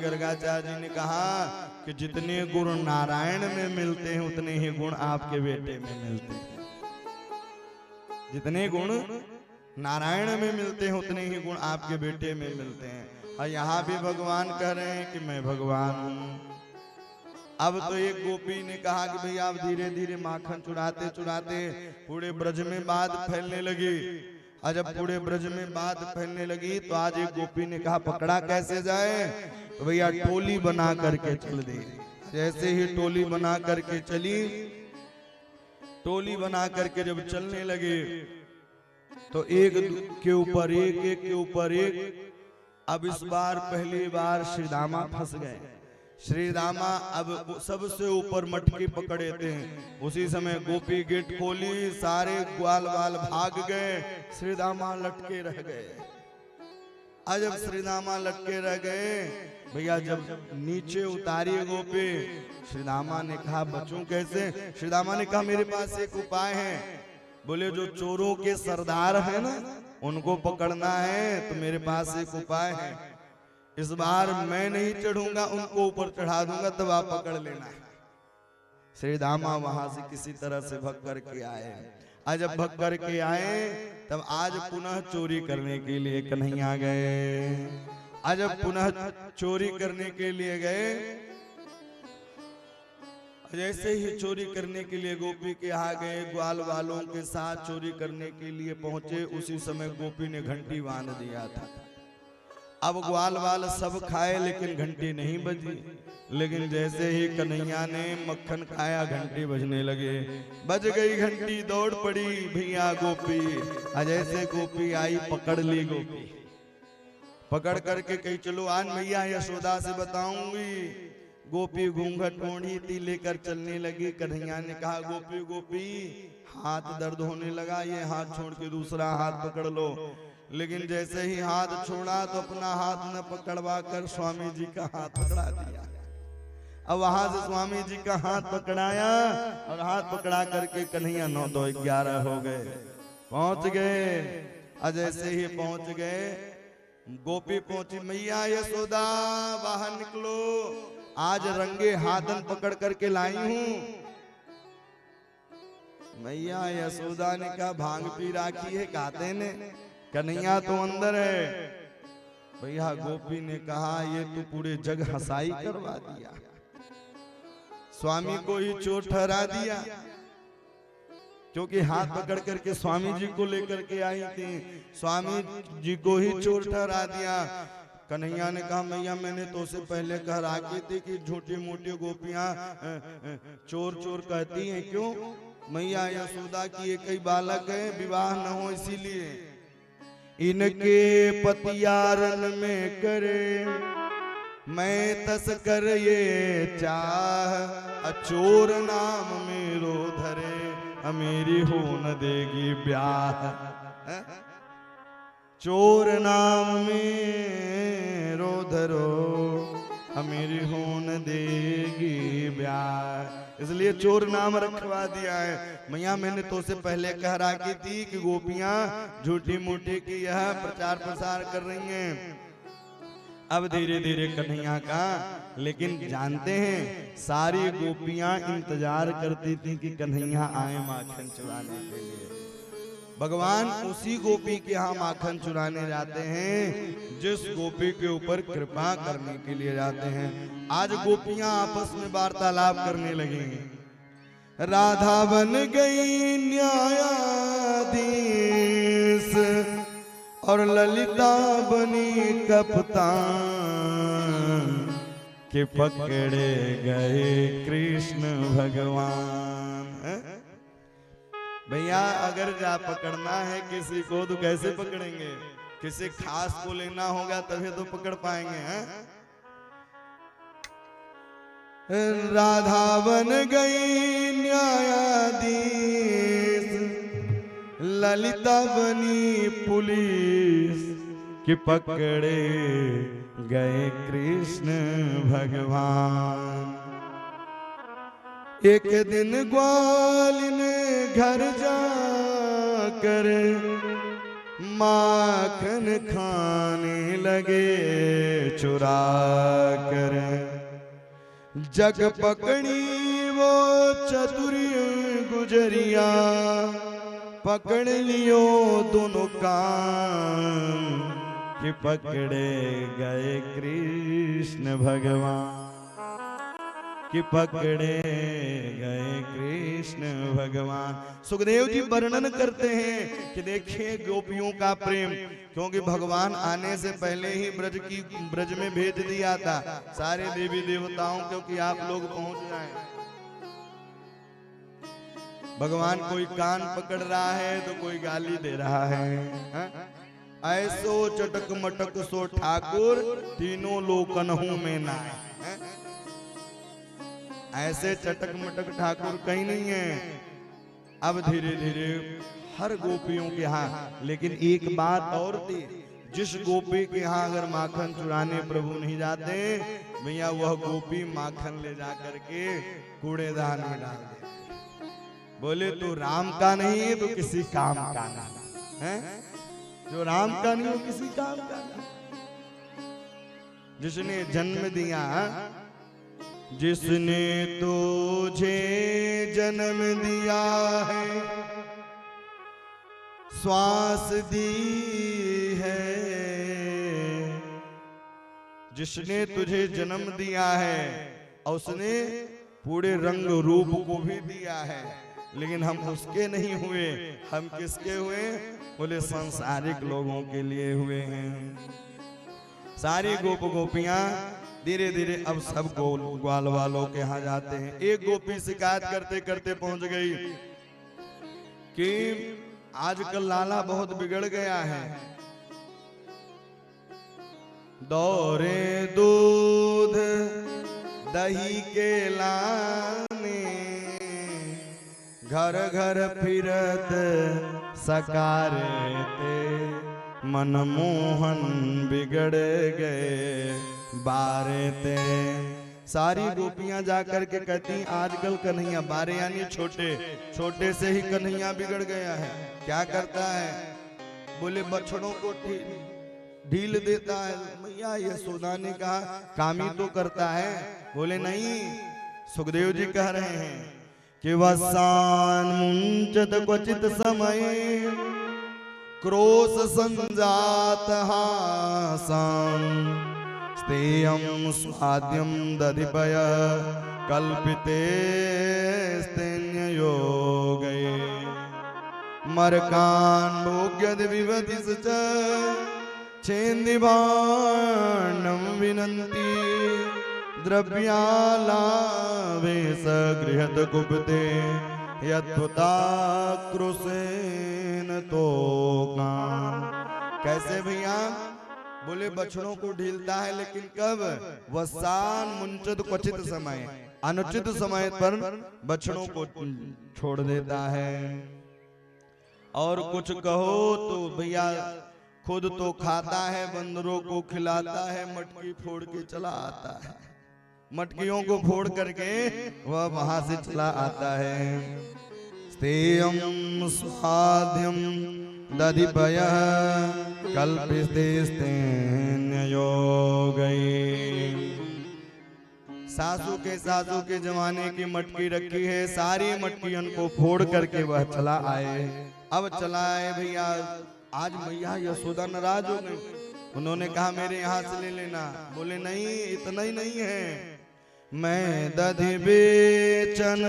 में गर्गाचार्य जी ने कहा कि जितने गुण नारायण में मिलते हैं उतने ही गुण आपके बेटे में मिलते हैं। जितने गुण नारायण में मिलते हैं उतने ही गुण आपके बेटे में मिलते हैं। और यहाँ भी भगवान कह रहे हैं कि मैं भगवान हूँ। अब तो एक गोपी ने कहा कि भैया आप धीरे धीरे माखन चुराते चुराते पूरे ब्रज में बात फैलने लगी। और जब पूरे ब्रज में बात फैलने लगी तो आज एक गोपी ने कहा पकड़ा कैसे जाए, तो भैया टोली बना करके चल दी। जैसे ही टोली बना करके चली, टोली बना करके जब चलने लगे तो एक के ऊपर एक, एक के ऊपर एक। अब इस बार पहली बार श्री दामा फंस गए। श्री दामा अब सबसे ऊपर मटकी पकड़े थे। उसी समय गोपी गेट खोली, सारे ग्वाल वाल भाग गए, श्री दामा लटके रह गए। जब श्री दामा लटके रह गए, भैया जब नीचे उतारी गोपी, श्री दामा ने कहा बचूं कैसे। श्री दामा ने कहा मेरे पास एक उपाय है। बोले जो चोरों के सरदार है ना, उनको पकड़ना है तो मेरे पास एक उपाय है। इस बार मैं नहीं चढ़ूंगा, उनको ऊपर चढ़ा दूंगा, तब आप पकड़ लेना। श्री दामा वहां से किसी तरह से भग करके आए। आज जब भग करके आए तब आज पुनः चोरी करने के लिए कन्हैया गए। आज जब पुनः चोरी करने के लिए गए, जैसे ही चोरी करने के लिए गोपी के यहाँ गए, ग्वाल वालों के साथ चोरी करने के लिए पहुंचे, उसी समय गोपी ने घंटी बांध दिया था। अब ग्वाल वाल सब खाए लेकिन घंटी नहीं बजी। लेकिन जैसे ही कन्हैया ने मक्खन खाया घंटी बजने लगे। बज गई घंटी, दौड़ पड़ी भैया गोपी। जैसे गोपी आई पकड़ ली गोपी, पकड़ करके कही चलो आज मैया यशोदा से बताऊंगी। गोपी घूंघट ओढ़ी थी, लेकर चलने लगी। कन्हैया ने कहा गोपी गोपी हाथ दर्द होने लगा, ये हाथ छोड़ के दूसरा हाथ पकड़ लो। लेकिन जैसे ही हाथ छोड़ा तो अपना हाथ न पकड़वा कर स्वामी जी का हाथ पकड़ा दिया। अब वहां से स्वामी जी का हाथ पकड़ाया और हाथ पकड़ा करके कन्हैया 9 2 11 हो गए, पहुंच गए। जैसे ही पहुंच गए, गोपी पहुंची, मैया यशोदा बाहर निकलो, आज रंगे हाथन पकड़ करके लाई हूं। मैया यशोदा ने कहा भांग पी राखी है गाते ने, कन्हैया तो अंदर है। भैया गोपी ने कहा ये तो पूरे जग हंसाई करवा दिया, स्वामी को ही चोर ठहरा दिया। क्योंकि हाथ पकड़ करके स्वामी जी को लेकर के आई थी, स्वामी जी को ही चोर ठहरा दिया। कन्हैया ने कहा मैया मैंने तो से पहले कह राखी थी कि झूठी मूठी गोपियां चोर चोर कहती हैं, क्यों। मैया यशोदा की एक ही बालक है, विवाह न हो इसीलिए। इनके पतियारन में करे मैं तस्कर ये चाह, अचोर नाम मेरो धरे मेरी हो न देगी ब्याह। चोर नाम मेरो धरो मेरी हो न देगी ब्याह, इसलिए चोर नाम रखवा दिया है। मैया मैंने तो से पहले कह राखी थी कि गोपियां झूठी मूठी की यह प्रचार प्रसार कर रही हैं। अब धीरे धीरे कन्हैया का, लेकिन जानते हैं सारी गोपियां इंतजार करती थी कि कन्हैया आए माखन चुराने के लिए। भगवान उसी गोपी के यहाँ माखन चुराने जाते हैं जिस गोपी के ऊपर कृपा करने के लिए जाते हैं। आज गोपियां आपस में वार्तालाप करने लगी। राधा बन गई न्यायाधीश और ललिता बनी कप्तान, के पकड़े गए कृष्ण भगवान। भैया अगर जा पकड़ना है किसी को तो कैसे पकड़ेंगे, किसी खास को लेना होगा तभी तो पकड़ पाएंगे हैं? राधा बन गई न्यायाधीश, ललिता बनी पुलिस, कि पकड़े गए कृष्ण भगवान। एक दिन ग्वाल ने घर जाकर माखन खाने लगे चुरा कर। जग पकड़ी वो चतुर गुजरिया, पकड़ लियो दोनों काम कि पकड़े गए कृष्ण भगवान, कि पकड़े गए कृष्ण भगवान। सुखदेव जी वर्णन करते हैं कि देखिए गोपियों का प्रेम, क्योंकि भगवान आने से पहले ही ब्रज में भेज दिया था सारे देवी देवताओं को कि आप लोग पहुंच जाएं। भगवान कोई कान पकड़ रहा है तो कोई गाली दे रहा है। ऐसो चटक मटक सो ठाकुर, तीनों लोकनहु में नाय। ऐसे चटक मटक ठाकुर कहीं नहीं है। अब धीरे धीरे हर गोपियों के यहाँ, लेकिन एक बात और थी, जिस गोपी के यहाँ अगर माखन चुराने प्रभु नहीं जाते भैया, वह गोपी माखन ले जा करके कूड़ेदान में डाल दे। बोले तो राम का नहीं है तो किसी काम का नहीं है। जो राम का नहीं हो किसी काम का नहीं। जिसने जन्म दिया, जिसने तुझे जन्म दिया है, श्वास दी है, जिसने तुझे जन्म दिया है और उसने पूरे रंग रूप को भी दिया है, लेकिन हम उसके नहीं हुए, हम किसके हुए? बोले सांसारिक लोगों के लिए हुए हैं। सारी गोप गोपियां धीरे धीरे अब सब ग्वाल वालों के यहाँ जाते हैं। एक गोपी शिकायत करते करते पहुंच गई कि आजकल लाला बहुत बिगड़ गया है। दौरे दूध दही के लाने, घर घर फिरत सकारे ते, मनमोहन बिगड़ गए बारे ते। सारी गोपियां जाकर के कहती आजकल कन्हैया, बारे यानी छोटे, छोटे से ही कन्हैया बिगड़ गया है। क्या करता है? बोले बछड़ों को ढील देता है। मैया यशोदा ने कहा कामी तो करता है। बोले नहीं, सुखदेव जी कह रहे हैं कि वसान मुंचत क्वचित समय, क्रोश संजात हासं, स्तेयं स्वाद्यं दधिपय कल्पिते स्तन्ययोगे, मरकान् भोग्यद विवतिस च छेन्दिवाणं विनन्ति, द्रव्यालावेश गृहत कुपते यत्पुता क्रुसेन तो काम। कैसे भैया? बोले बछड़ों को ढीलता है, लेकिन कब? वसान मुंचत क्वचित समय, अनुचित समय पर बछड़ों को छोड़ देता है। और कुछ कहो तो भैया खुद तो खाता है, बंदरों को खिलाता है, मटकी फोड़ के चला आता है। मटकियों को फोड़ करके वह वहां से चला आता है। स्तेयं स्वाद्यं दधिपय कल्पिते स्तन्ययोगे। सासू के जमाने की मटकी रखी है, सारी मटकियों को फोड़ करके वह चला आए। अब चला आए भैया, आज मैया यशोदा नाराज हो गई। उन्होंने कहा मेरे यहाँ से ले लेना। बोले नहीं, इतना ही नहीं है, मैं दधि बेचन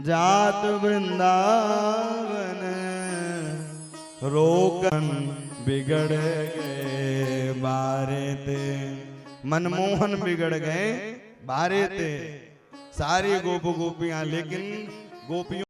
जात वृंदावन, रोकन बिगड़ गए बारे ते, मनमोहन बिगड़ गए बारे ते। सारी गोपियां, लेकिन गोपियों